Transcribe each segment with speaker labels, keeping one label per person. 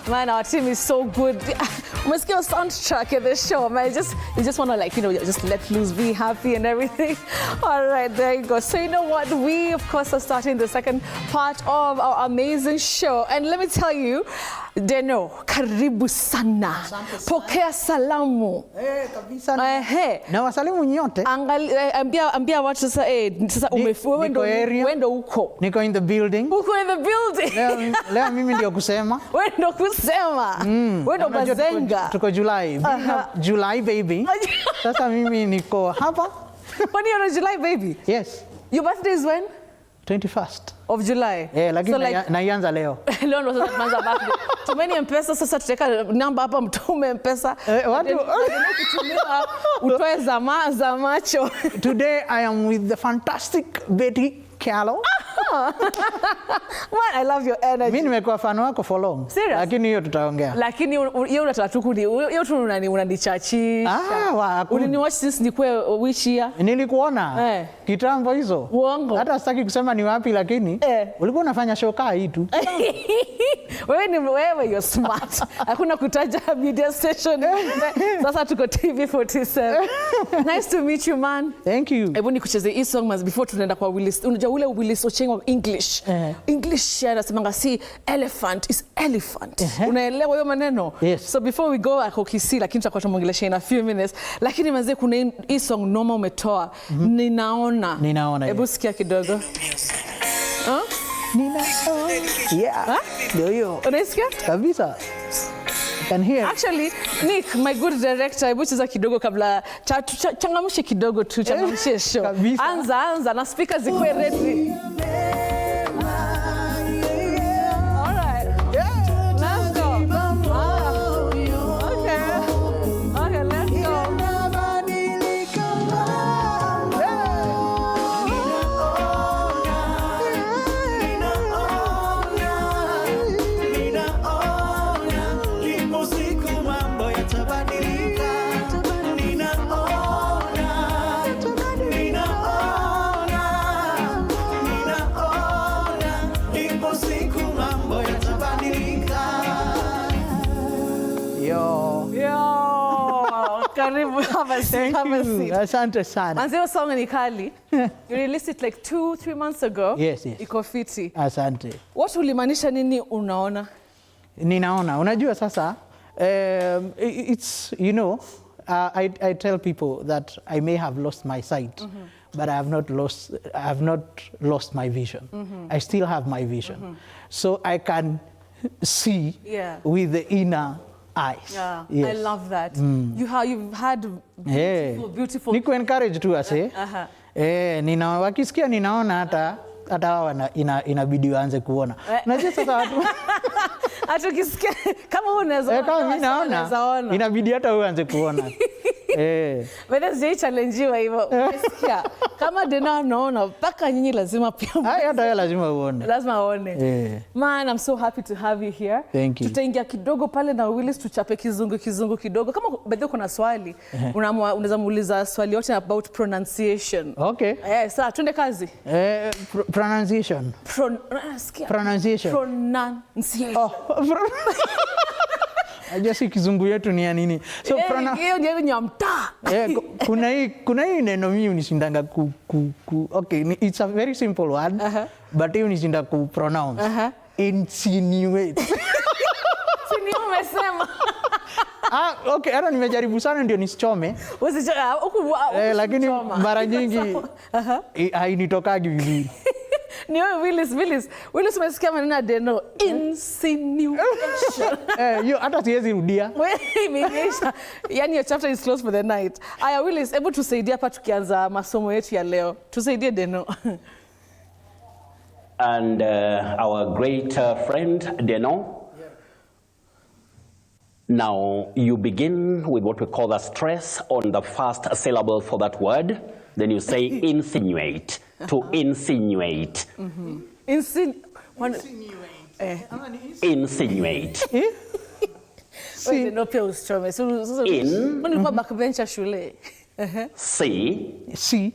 Speaker 1: Man, our team is so good. Let's get a soundtrack in the show, man. You just want to, like, just let loose, be happy and everything. All right, there you go. So you know what? We, of course, are starting the second part of our amazing show. And let me tell you, Deno, karibu sana. Pokea salamu.
Speaker 2: Kabisa.
Speaker 1: Na
Speaker 2: wasalimu nyote.
Speaker 1: Ambia watu sasa, sasa uendo uko.
Speaker 2: Niko in the building.
Speaker 1: Uko in the building.
Speaker 2: Leo mimi ndio kusema.
Speaker 1: Wendo kusema. Wendo bazenga.
Speaker 2: Tuko July. July baby. Sasa mimi niko hapa.
Speaker 1: When you're a July baby?
Speaker 2: Yes.
Speaker 1: Your birthday is when?
Speaker 2: 21st
Speaker 1: of July.
Speaker 2: Lakini so like, naianza leo.
Speaker 1: Leo ndo sasa tunaanza birthday. Tumeni mpesa sasa, tutaweka namba hapa, mtume mpesa.
Speaker 2: Watu
Speaker 1: kutumia utoe za macho.
Speaker 2: Today I am with the fantastic Betty Callow.
Speaker 1: Man, I love your energy.
Speaker 2: Mimi nimekuwa fan wako for long.
Speaker 1: Serious?
Speaker 2: Lakini hiyo tutaongea.
Speaker 1: Lakini hiyo unataka tu hiyo tu unanichachisha. Uliniwatch since nikwe which year?
Speaker 2: Nilikuona. Kitambo hizo.
Speaker 1: Uongo.
Speaker 2: Hata sitaki kusema ni wapi, lakini ulikuwa unafanya show kaa hii tu.
Speaker 1: Wewe you're smart. Hakuna kutaja media station. Sasa tuko TV47. Nice to meet you, man.
Speaker 2: Thank you.
Speaker 1: Hebu nikucheze hii song mas before tunaenda kwa Willice. Unajua ule Willice Ochieng wa English. English anasemanga si elephant is elephant. Unaelewa hiyo maneno?
Speaker 2: Yes.
Speaker 1: So before we go akokisi, lakini tutakuwa tumongelesha in a few minutes. Lakini mazee kuna hii song noma umetoa. Ninaona. Hebu sikia kidogo.
Speaker 2: Ninaona. Yeah. Ndio hiyo.
Speaker 1: Unasikia?
Speaker 2: Kabisa. Can hear.
Speaker 1: Actually, Nick, my good director, hebu cheza kidogo kabla changamshe kidogo tu, changamshe show. Anza na speakers zikuwe ready. Karibu, have a seat.
Speaker 2: Asante sana.
Speaker 1: Manzio song ni kali. You released it like 2-3 months ago.
Speaker 2: Yes.
Speaker 1: Iko fiti.
Speaker 2: Asante.
Speaker 1: What ulimaanisha nini unaona?
Speaker 2: Ninaona. Unajua sasa, it's, I tell people that I may have lost my sight, but I have not lost my vision. I still have my vision. So I can see with the inner eyes.
Speaker 1: Yeah,
Speaker 2: yes.
Speaker 1: I love that. You've had beautiful.
Speaker 2: Niku encourage tu ase. Wakisikia ninaona hata inabidi waanze kuona. Unajua sasa watu
Speaker 1: hata ukisikia kama unaweza
Speaker 2: kama mimi naona inabidi hata uanze kuona.
Speaker 1: But that's challenge hivyo. Unasikia? Kama Dena naona mpaka nyinyi lazima pia.
Speaker 2: Hata wewe lazima uone.
Speaker 1: Lazima uone. Man, I'm so happy to have you here.
Speaker 2: Thank you.
Speaker 1: Tutaingia kidogo pale na Willice tuchape kizungu kidogo. Kama bado kuna swali, unaweza muuliza swali yote about pronunciation.
Speaker 2: Okay.
Speaker 1: Sasa twende kazi.
Speaker 2: Pronunciation. Pronunciation.
Speaker 1: Pronunciation.
Speaker 2: Ajasi kizungu yetu ni ya nini? So
Speaker 1: hiyo ndio nyamta.
Speaker 2: Kuna hii neno mimi unishindanga okay, it's a very simple word, but hiyo unishinda ku pronounce. Insinuate.
Speaker 1: Sini umesema.
Speaker 2: Okay, hata nimejaribu sana ndio nisichome. Lakini mara nyingi hainitokagi vizuri.
Speaker 1: Ni Willice umesikia maneno Deno insinuation.
Speaker 2: Hiyo hata siwezi rudia.
Speaker 1: Imeisha. Yani your chapter is closed for the night. Aya Willice, hebu tusaidie hapa tukianza masomo yetu ya leo. Tusaidie Deno.
Speaker 3: And our great friend Deno. Now you begin with what we call the stress on the first syllable for that word. Then you say insinuate. To insinuate. Insinuate.
Speaker 1: Wait, no pills, Chome. So
Speaker 3: in.
Speaker 1: When you go backbencher shule.
Speaker 3: See.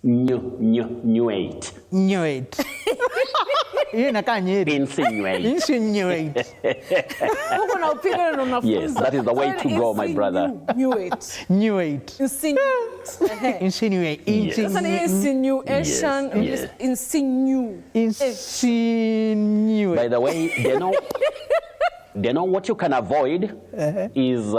Speaker 3: Nuate.
Speaker 2: Hiyo inakaa Nyeri.
Speaker 3: Insinuate.
Speaker 2: Insinuate.
Speaker 1: Uko na opinion na unafunza.
Speaker 3: Yes, that is the way to go, my brother.
Speaker 1: Insinuate.
Speaker 2: Insinuate.
Speaker 1: Insinuate.
Speaker 2: Insinuate.
Speaker 3: Yes.
Speaker 1: Sasa ni insinuation.
Speaker 3: Yes.
Speaker 2: Insinuate.
Speaker 3: By the way, they know what you can avoid is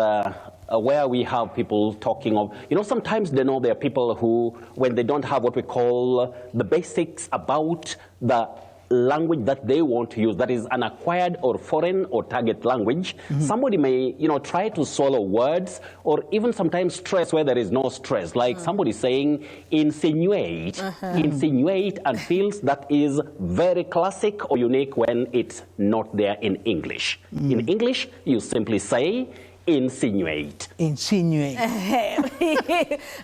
Speaker 3: where we have people talking of, sometimes they know there are people who, when they don't have what we call the basics about the language that they want to use, that is an acquired or foreign or target language, somebody may, try to swallow words or even sometimes stress where there is no stress, like somebody saying insinuate, insinuate, and feels that is very classic or unique when it's not there in English. In English, you simply say insinuate.
Speaker 2: Insinuate.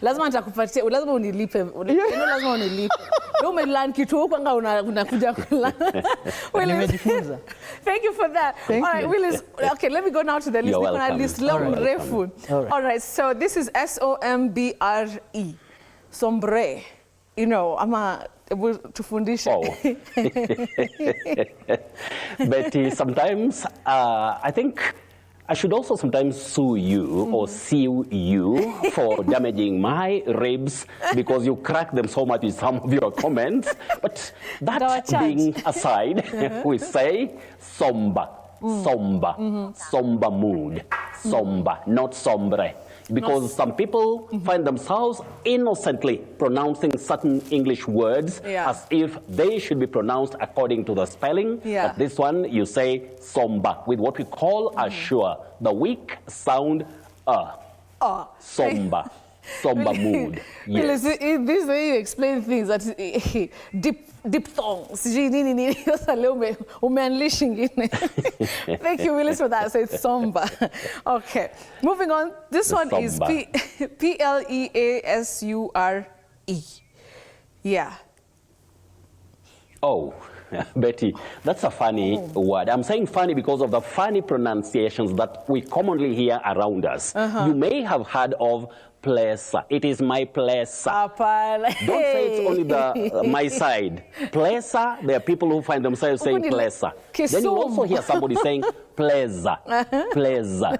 Speaker 1: Lazima nitakupatia, lazima unilipe. Lazima unilipe. Wewe umelearn kitu huko anga unakuja kula.
Speaker 2: Nimejifunza.
Speaker 1: Thank you for that. All right, Willice. Okay, let me go now to the list.
Speaker 3: You're welcome.
Speaker 1: List mrefu. All right, so this is SOMBRE. Sombre. Ama tufundishe.
Speaker 3: Oh. But sometimes I think I should also sometimes sue you or sue you for damaging my ribs because you crack them so much with some of your comments. But that being aside, we say somber, somber, somber mood, somber, not sombre. Because some people find themselves innocently pronouncing certain English words as if they should be pronounced according to the spelling. But this one, you say somber, with what we call a sure, the weak sound somber. Somber mood. Yes.
Speaker 1: This way you explain things that diphthongs. Thank you, Willice, for that. So it's somber. Okay. Moving on. This one is Pleasure. Yeah.
Speaker 3: Oh, Betty, that's a funny word. I'm saying funny because of the funny pronunciations that we commonly hear around us. You may have heard of pleasure. It is my pleasure. Don't say it's only my side. Pleasure, there are people who find themselves saying pleasure. Then you also hear somebody saying pleasure, pleasure.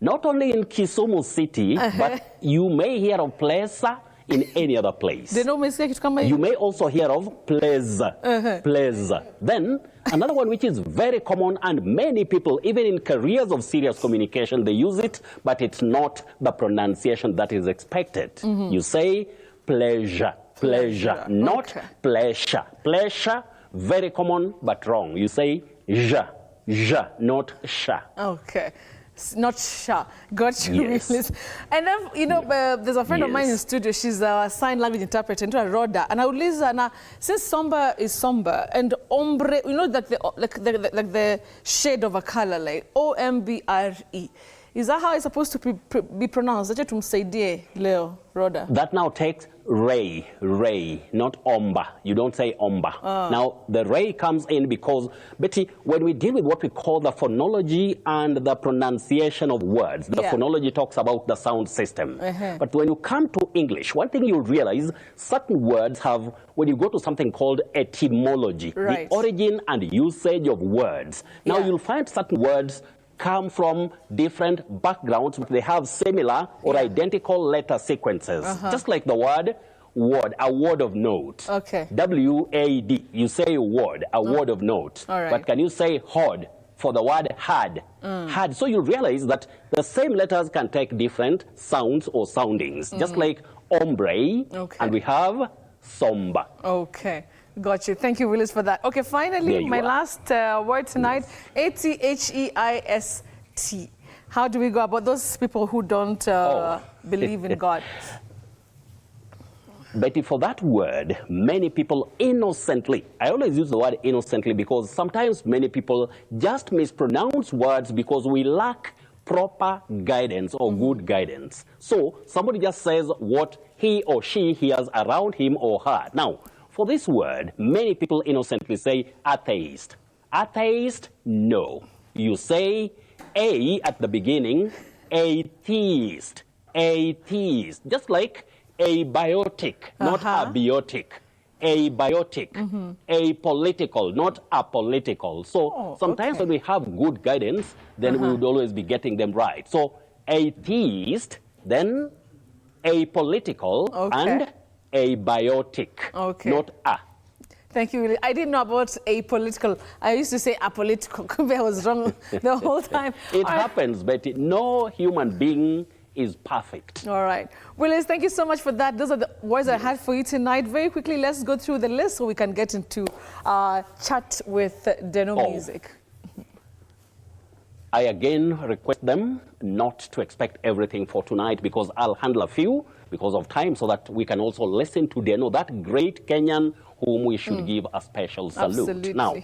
Speaker 3: Not only in Kisumu City, but you may hear of pleasure in any other place. You may also hear of pleasure, pleasure. Then another one which is very common and many people, even in careers of serious communication, they use it, but it's not the pronunciation that is expected. You say pleasure, pleasure, not pleasure. Pleasure, very common but wrong. You say ja, not sha.
Speaker 1: Okay. Not sure. Got you, Willice. And then, there's a friend of mine in studio. She's a sign language interpreter, Rhoda. And I would listen, since somber is somber, and ombre, that the shade of a color, like O-M-B-R-E. Is that how it's supposed to be pronounced? That's what say, dear Leo, Rhoda.
Speaker 3: That now takes ray, not omba. You don't say omba. Now, the ray comes in because, Betty, when we deal with what we call the phonology and the pronunciation of words, the phonology talks about the sound system. But when you come to English, one thing you'll realize, certain words have, when you go to something called etymology, the origin and usage of words. Now, you'll find certain words come from different backgrounds, but they have similar or identical letter sequences. Just like the word word, a word of note.
Speaker 1: Okay.
Speaker 3: W-A-D. You say word, a word of note. But can you say hod for the word had? Had. So you realize that the same letters can take different sounds or soundings. Just like ombre, and we have somber.
Speaker 1: Okay. Got you. Thank you, Willice, for that. Okay, finally, my last word tonight, atheist. How do we go about those people who don't believe in God?
Speaker 3: Betty, for that word, many people innocently, I always use the word innocently because sometimes many people just mispronounce words because we lack proper guidance or good guidance. So somebody just says what he or she hears around him or her. Now, for this word, many people innocently say atheist. Atheist, no. You say A at the beginning, atheist, atheist. Just like abiotic, not abiotic. abiotic, apolitical, not apolitical. So sometimes when we have good guidance, then we would always be getting them right. So atheist, then apolitical, and abiotic, not a.
Speaker 1: Thank you, Willie. I didn't know about apolitical. I used to say apolitical. I was wrong the whole time.
Speaker 3: It happens, Betty. No human being is perfect.
Speaker 1: All right. Willice, thank you so much for that. Those are the words I had for you tonight. Very quickly, let's go through the list so we can get into chat with Deno Music.
Speaker 3: I again request them not to expect everything for tonight because I'll handle a few because of time so that we can also listen to Deno, that great Kenyan whom we should give a special salute.
Speaker 1: Absolutely.
Speaker 3: Now,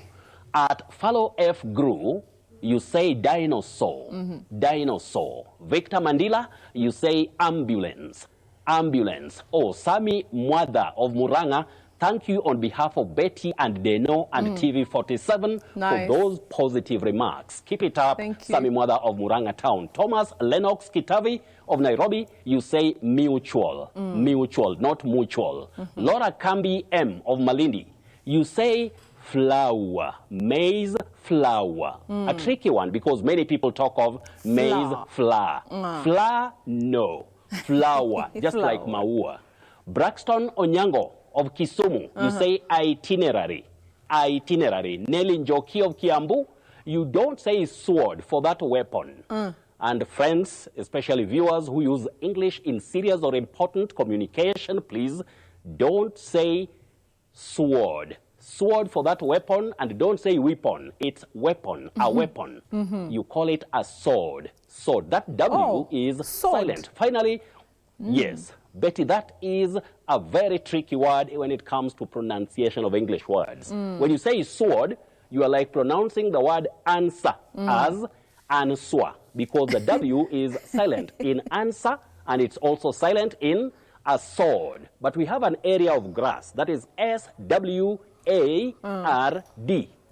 Speaker 3: at Follow F Gru, you say dinosaur, dinosaur. Victor Mandela, you say ambulance, ambulance. Oh, Sami Mwada of Muranga, thank you on behalf of Betty and Deno and TV47 for those positive remarks. Keep it up, Sami Mwada of Muranga Town. Thomas Lennox Kitavi of Nairobi, you say mutual, mutual, not mutual. Laura Kambi M of Malindi, you say flower, maize flower. A tricky one because many people talk of maize flour. Flour, no. Flower, just like maua. Braxton Onyango of Kisumu, you say itinerary, itinerary. Nelly Njoki of Kiambu, you don't say sword for that weapon. And friends, especially viewers who use English in serious or important communication, please don't say sword. Sword for that weapon, and don't say weapon. It's weapon, a weapon. You call it a sword. Sword. That W is silent. Finally, yes, Betty, that is a very tricky word when it comes to pronunciation of English words. When you say sword, you are like pronouncing the word answer as answer, because the W is silent in answer, and it's also silent in a sword. But we have an area of grass, that is SWARD.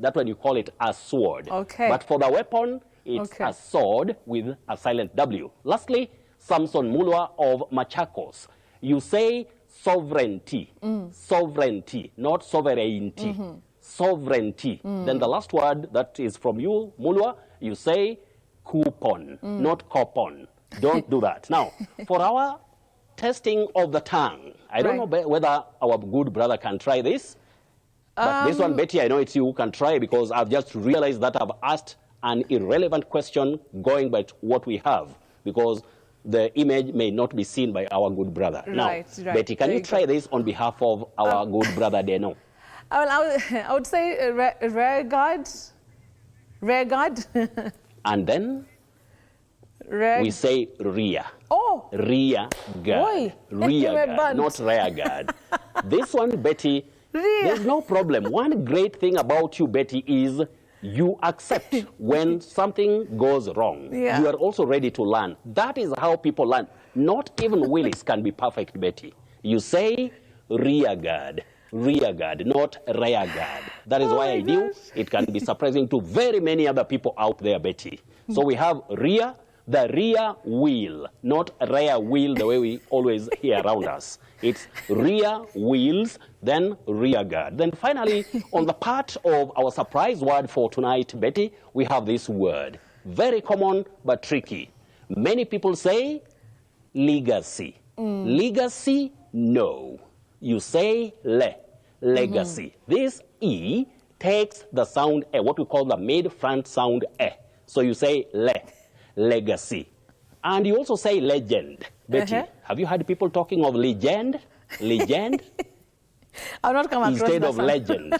Speaker 3: That when you call it a sword. But for the weapon, it's a sword with a silent W. Lastly, Samson Mulwa of Machakos, you say sovereignty, sovereignty, not sovereignty, sovereignty. Then the last word that is from you, Mulwa, you say coupon, not coupon. Don't do that. Now, for our testing of the tongue, I don't know whether our good brother can try this, but this one, Betty, I know it's you who can try because I've just realized that I've asked an irrelevant question going by what we have, because the image may not be seen by our good brother. Now, Betty, can you try this on behalf of our good brother Deno?
Speaker 1: I would say rear guard. Rear guard.
Speaker 3: And then we say rear.
Speaker 1: Oh.
Speaker 3: Rear guard. Rear guard, not rear guard. This one, Betty, there's no problem. One great thing about you, Betty, is you accept when something goes wrong. You are also ready to learn. That is how people learn. Not even Willice can be perfect, Betty. You say rear guard, not rear guard. That is why I knew it can be surprising to very many other people out there, Betty. So we have rear, the rear wheel, not rear wheel the way we always hear around us. It's rear wheels, then rear guard. Then finally, on the part of our surprise word for tonight, Betty, we have this word. Very common but tricky. Many people say legacy. Legacy, no. You say legacy. This E takes the sound E, what we call the mid-front sound E. So you say legacy. And you also say legend. Betty, have you heard people talking of legend? Legend?
Speaker 1: I've not come across
Speaker 3: instead of legend.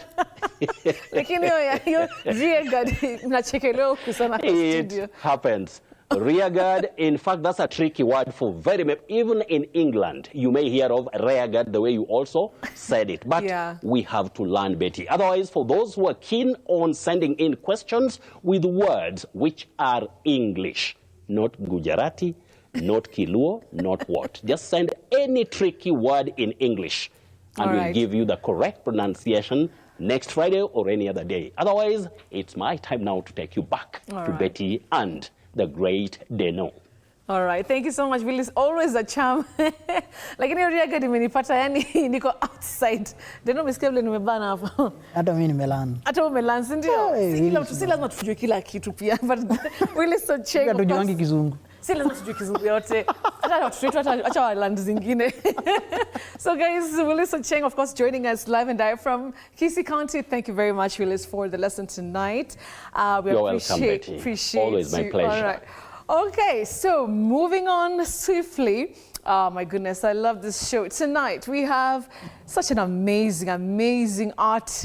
Speaker 3: It happens. Rear guard, in fact, that's a tricky word for very many. Even in England, you may hear of rear guard the way you also said it. But we have to learn, Betty. Otherwise, for those who are keen on sending in questions with words which are English, not Gujarati, not Kiluo, not what. Just send any tricky word in English, and we'll give you the correct pronunciation next Friday or any other day. Otherwise, it's my time now to take you back to Betty and the great Deno.
Speaker 1: All right, thank you so much, Willice. Always a charm. Lakini hiyo ria gadi imenipata, yani niko outside. Ndio umesikia vile nimebana hapo.
Speaker 2: Hata mimi nimelana.
Speaker 1: Hata umelana, si ndio? Si lazima tujue kila kitu pia. But Willice Ochieng.
Speaker 2: Hatujuangi kizungu.
Speaker 1: Si lazima tujue kizungu yote. Hata watoto wetu acha waland zingine. So guys, Willice Ochieng, of course, joining us live and direct from Kisii County. Thank you very much, Willice, for the lesson tonight. We
Speaker 3: You're welcome, Betty.
Speaker 1: Appreciate
Speaker 3: Always my pleasure.
Speaker 1: All right. Okay, so moving on swiftly. Oh my goodness, I love this show. Tonight we have such an amazing, amazing artist.